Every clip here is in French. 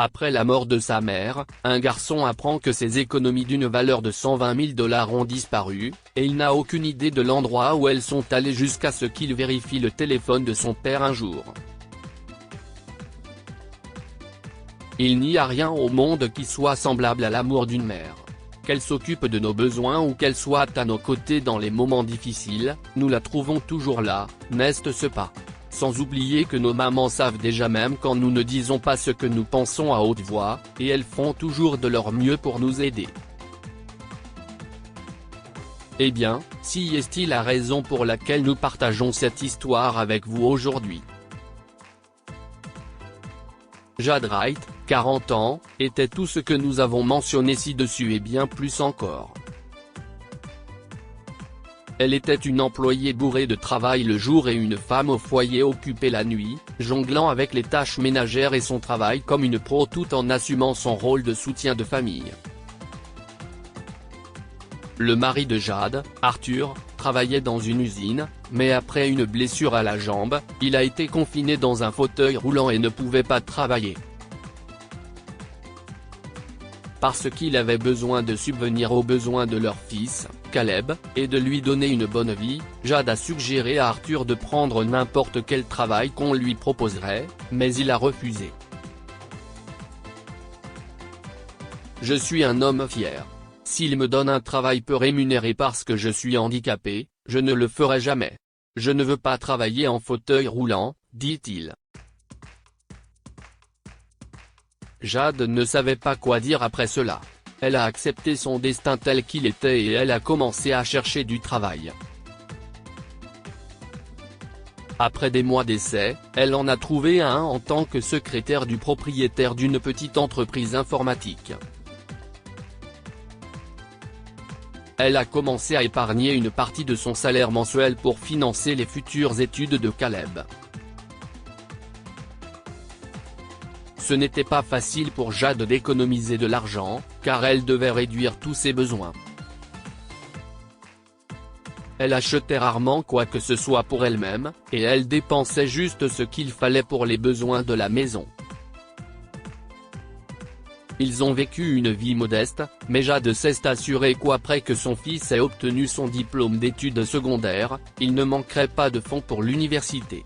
Après la mort de sa mère, un garçon apprend que ses économies d'une valeur de 120 000 $ ont disparu, et il n'a aucune idée de l'endroit où elles sont allées jusqu'à ce qu'il vérifie le téléphone de son père un jour. Il n'y a rien au monde qui soit semblable à l'amour d'une mère. Qu'elle s'occupe de nos besoins ou qu'elle soit à nos côtés dans les moments difficiles, nous la trouvons toujours là, n'est-ce pas? Sans oublier que nos mamans savent déjà même quand nous ne disons pas ce que nous pensons à haute voix, et elles font toujours de leur mieux pour nous aider. Eh bien, si est-il la raison pour laquelle nous partageons cette histoire avec vous aujourd'hui. Jade Wright, 40 ans, était tout ce que nous avons mentionné ci-dessus et bien plus encore. Elle était une employée bourrée de travail le jour et une femme au foyer occupée la nuit, jonglant avec les tâches ménagères et son travail comme une pro tout en assumant son rôle de soutien de famille. Le mari de Jade, Arthur, travaillait dans une usine, mais après une blessure à la jambe, il a été confiné dans un fauteuil roulant et ne pouvait pas travailler. Parce qu'il avait besoin de subvenir aux besoins de leur fils, Caleb, et de lui donner une bonne vie, Jade a suggéré à Arthur de prendre n'importe quel travail qu'on lui proposerait, mais il a refusé. Je suis un homme fier. S'il me donne un travail peu rémunéré parce que je suis handicapé, je ne le ferai jamais. Je ne veux pas travailler en fauteuil roulant, dit-il. Jade ne savait pas quoi dire après cela. Elle a accepté son destin tel qu'il était et elle a commencé à chercher du travail. Après des mois d'essais, elle en a trouvé un en tant que secrétaire du propriétaire d'une petite entreprise informatique. Elle a commencé à épargner une partie de son salaire mensuel pour financer les futures études de Caleb. Ce n'était pas facile pour Jade d'économiser de l'argent, car elle devait réduire tous ses besoins. Elle achetait rarement quoi que ce soit pour elle-même, et elle dépensait juste ce qu'il fallait pour les besoins de la maison. Ils ont vécu une vie modeste, mais Jade s'est assurée qu'après que son fils ait obtenu son diplôme d'études secondaires, il ne manquerait pas de fonds pour l'université.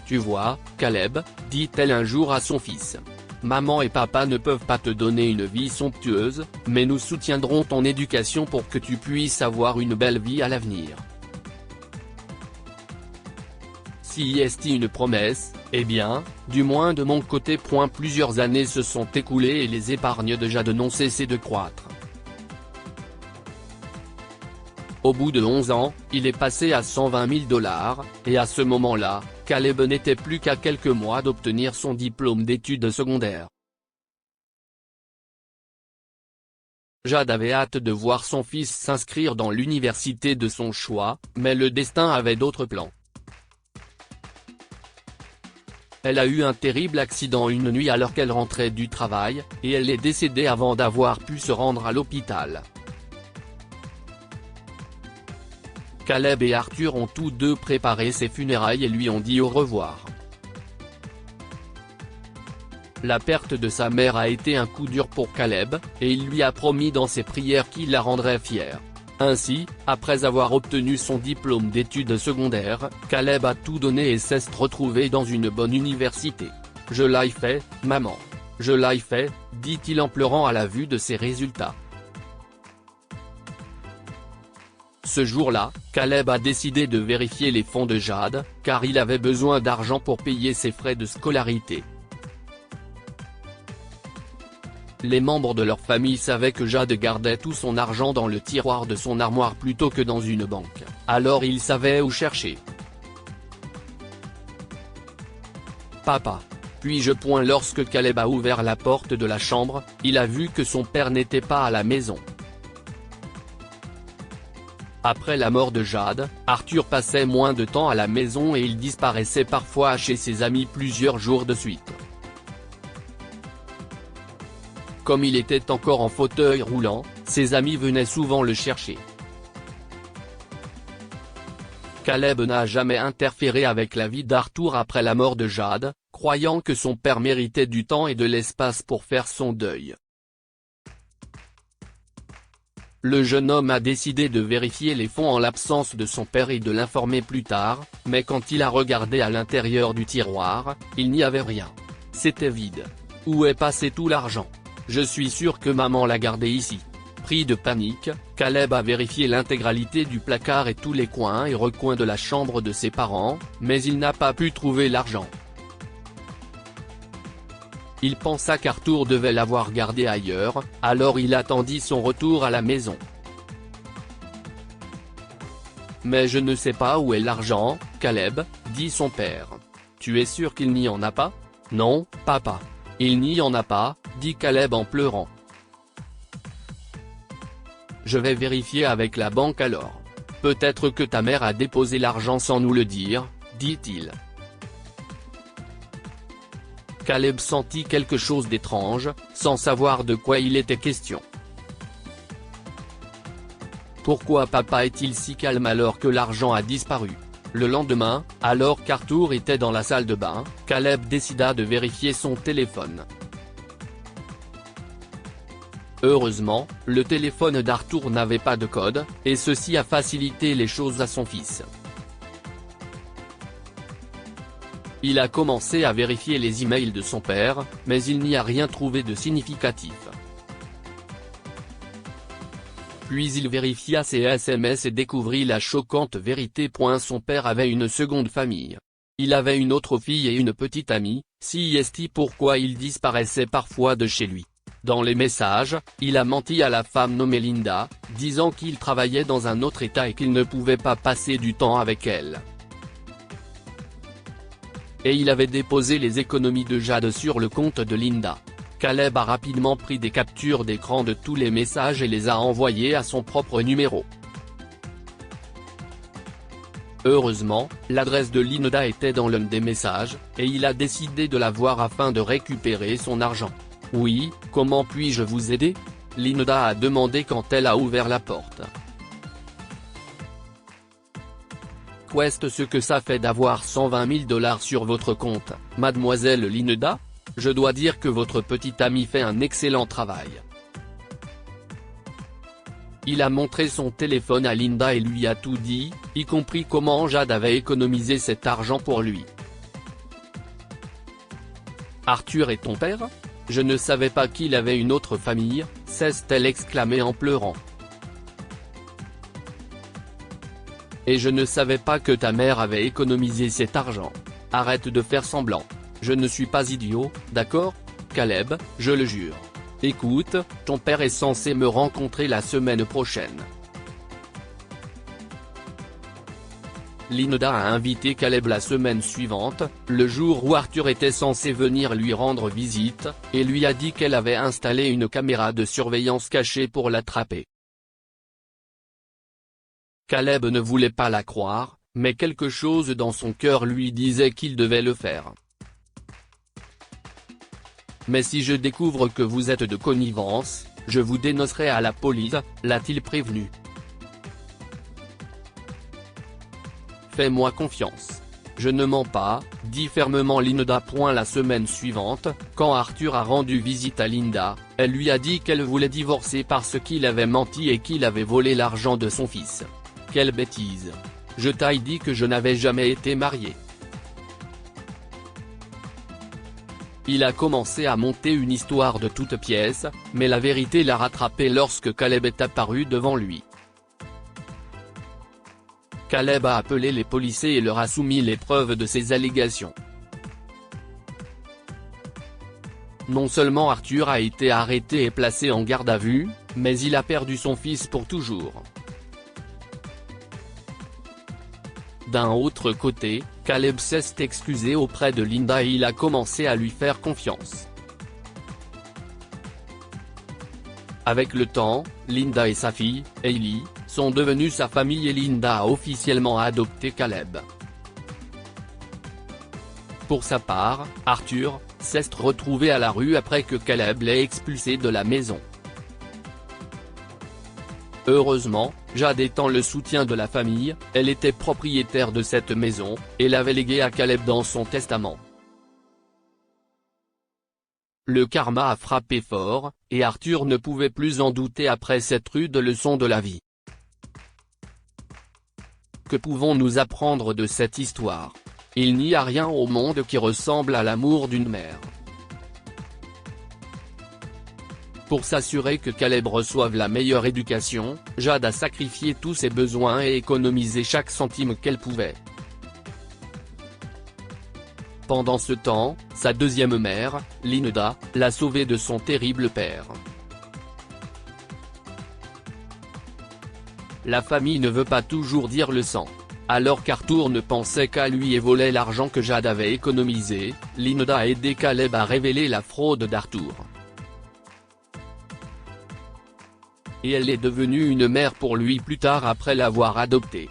Tu vois, Caleb, dit-elle un jour à son fils. Maman et papa ne peuvent pas te donner une vie somptueuse, mais nous soutiendrons ton éducation pour que tu puisses avoir une belle vie à l'avenir. Si est une promesse, eh bien, du moins de mon côté. Plusieurs années se sont écoulées et les épargnes de Jade n'ont cessé de croître. Au bout de 11 ans, il est passé à 120 000 $, et à ce moment-là, Caleb n'était plus qu'à quelques mois d'obtenir son diplôme d'études secondaires. Jade avait hâte de voir son fils s'inscrire dans l'université de son choix, mais le destin avait d'autres plans. Elle a eu un terrible accident une nuit alors qu'elle rentrait du travail, et elle est décédée avant d'avoir pu se rendre à l'hôpital. Caleb et Arthur ont tous deux préparé ses funérailles et lui ont dit au revoir. La perte de sa mère a été un coup dur pour Caleb, et il lui a promis dans ses prières qu'il la rendrait fière. Ainsi, après avoir obtenu son diplôme d'études secondaires, Caleb a tout donné et s'est retrouvé dans une bonne université. « Je l'ai fait, maman. Je l'ai fait », dit-il en pleurant à la vue de ses résultats. Ce jour-là, Caleb a décidé de vérifier les fonds de Jade, car il avait besoin d'argent pour payer ses frais de scolarité. Les membres de leur famille savaient que Jade gardait tout son argent dans le tiroir de son armoire plutôt que dans une banque, alors ils savaient où chercher. « Papa. » Puis-je point lorsque Caleb a ouvert la porte de la chambre, il a vu que son père n'était pas à la maison. Après la mort de Jade, Arthur passait moins de temps à la maison et il disparaissait parfois chez ses amis plusieurs jours de suite. Comme il était encore en fauteuil roulant, ses amis venaient souvent le chercher. Caleb n'a jamais interféré avec la vie d'Arthur après la mort de Jade, croyant que son père méritait du temps et de l'espace pour faire son deuil. Le jeune homme a décidé de vérifier les fonds en l'absence de son père et de l'informer plus tard, mais quand il a regardé à l'intérieur du tiroir, il n'y avait rien. C'était vide. Où est passé tout l'argent? Je suis sûr que maman l'a gardé ici. Pris de panique, Caleb a vérifié l'intégralité du placard et tous les coins et recoins de la chambre de ses parents, mais il n'a pas pu trouver l'argent. Il pensa qu'Arthur devait l'avoir gardé ailleurs, alors il attendit son retour à la maison. Mais je ne sais pas où est l'argent, Caleb, dit son père. Tu es sûr qu'il n'y en a pas? Non, papa. Il n'y en a pas, dit Caleb en pleurant. Je vais vérifier avec la banque alors. Peut-être que ta mère a déposé l'argent sans nous le dire, dit-il. Caleb sentit quelque chose d'étrange, sans savoir de quoi il était question. Pourquoi papa est-il si calme alors que l'argent a disparu? Le lendemain, alors qu'Arthur était dans la salle de bain, Caleb décida de vérifier son téléphone. Heureusement, le téléphone d'Arthur n'avait pas de code, et ceci a facilité les choses à son fils. Il a commencé à vérifier les emails de son père, mais il n'y a rien trouvé de significatif. Puis il vérifia ses SMS et découvrit la choquante vérité. Son père avait une seconde famille. Il avait une autre fille et une petite amie, si est pourquoi il disparaissait parfois de chez lui. Dans les messages, il a menti à la femme nommée Linda, disant qu'il travaillait dans un autre état et qu'il ne pouvait pas passer du temps avec elle. Et il avait déposé les économies de Jade sur le compte de Linda. Caleb a rapidement pris des captures d'écran de tous les messages et les a envoyés à son propre numéro. Heureusement, l'adresse de Linda était dans l'un des messages, et il a décidé de la voir afin de récupérer son argent. « Oui, comment puis-je vous aider ?» Linda a demandé quand elle a ouvert la porte. Qu'est-ce ce que ça fait d'avoir 120 000 $ sur votre compte, mademoiselle Linda? Je dois dire que votre petit ami fait un excellent travail. Il a montré son téléphone à Linda et lui a tout dit, y compris comment Jade avait économisé cet argent pour lui. Arthur est ton père? Je ne savais pas qu'il avait une autre famille, s'est-elle exclamée en pleurant. Et je ne savais pas que ta mère avait économisé cet argent. Arrête de faire semblant. Je ne suis pas idiot, d'accord, Caleb, je le jure. Écoute, ton père est censé me rencontrer la semaine prochaine. Linda a invité Caleb la semaine suivante, le jour où Arthur était censé venir lui rendre visite, et lui a dit qu'elle avait installé une caméra de surveillance cachée pour l'attraper. Caleb ne voulait pas la croire, mais quelque chose dans son cœur lui disait qu'il devait le faire. Mais si je découvre que vous êtes de connivence, je vous dénoncerai à la police, l'a-t-il prévenu. Fais-moi confiance. Je ne mens pas, dit fermement Linda. La semaine suivante, quand Arthur a rendu visite à Linda, elle lui a dit qu'elle voulait divorcer parce qu'il avait menti et qu'il avait volé l'argent de son fils. Quelle bêtise. Je t'ai dit que je n'avais jamais été marié. Il a commencé à monter une histoire de toutes pièces, mais la vérité l'a rattrapé lorsque Caleb est apparu devant lui. Caleb a appelé les policiers et leur a soumis les preuves de ses allégations. Non seulement Arthur a été arrêté et placé en garde à vue, mais il a perdu son fils pour toujours. D'un autre côté, Caleb s'est excusé auprès de Linda et il a commencé à lui faire confiance. Avec le temps, Linda et sa fille, Hailey, sont devenues sa famille et Linda a officiellement adopté Caleb. Pour sa part, Arthur s'est retrouvé à la rue après que Caleb l'ait expulsé de la maison. Heureusement, Jade étant le soutien de la famille, elle était propriétaire de cette maison, et l'avait léguée à Caleb dans son testament. Le karma a frappé fort, et Arthur ne pouvait plus en douter après cette rude leçon de la vie. Que pouvons-nous apprendre de cette histoire? Il n'y a rien au monde qui ressemble à l'amour d'une mère. Pour s'assurer que Caleb reçoive la meilleure éducation, Jade a sacrifié tous ses besoins et économisé chaque centime qu'elle pouvait. Pendant ce temps, sa deuxième mère, Linda, l'a sauvé de son terrible père. La famille ne veut pas toujours dire le sang. Alors qu'Arthur ne pensait qu'à lui et volait l'argent que Jade avait économisé, Linda a aidé Caleb à révéler la fraude d'Arthur. Et elle est devenue une mère pour lui plus tard après l'avoir adopté.